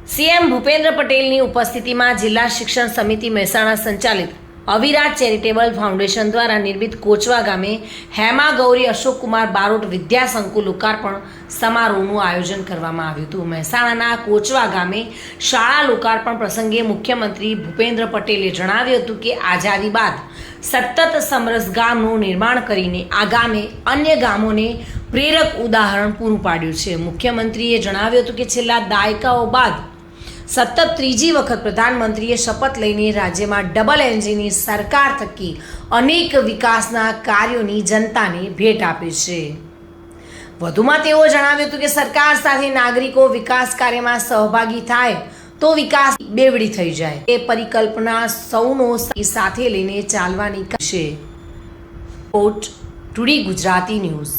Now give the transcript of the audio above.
CM Bhupendra પટેલની ઉપસ્થિતિમાં જિલ્લા શિક્ષણ સમિતિ મહેસાણા સંચાલિત અવિરાજ ચેરિટેબલ ફાઉન્ડેશન દ્વારા નિર્મિત કોચવા ગામે હેમા ગૌરી અશોક કુમાર બારોટ વિદ્યા સંકુલ લોકાર્પણ સમારોહનું આયોજન કરવામાં આવ્યું હતું। મહેસાણાના કોચવા ગામે શાળા લોકાર્પણ પ્રસંગે મુખ્યમંત્રી ભૂપેન્દ્ર પટેલે જણાવ્યું હતું કે આઝાદી બાદ સતત સમરસ ગામનું નિર્માણ કરીને આ ગામે અન્ય ગામોને પ્રેરક ઉદાહરણ પૂરું પાડ્યું છે। મુખ્યમંત્રીએ જણાવ્યું હતું કે છેલ્લા દાયકાઓ બાદ સતત ત્રીજી વખત પ્રધાનમંત્રીએ શપથ લઈને રાજ્યમાં ડબલ એન્જિનની સરકાર થકી અનેક વિકાસના કાર્યોની જનતાને ભેટ આપી છે। વધુમાં તેઓ જણાવ્યું હતું કે સરકાર સાથે નાગરિકો વિકાસ કાર્યમાં સહભાગી થાય તો વિકાસ બેવડી થઈ જાય એ પરિકલ્પના સૌનો સાથે લઈને ચાલવાની છે। Today Gujarati news.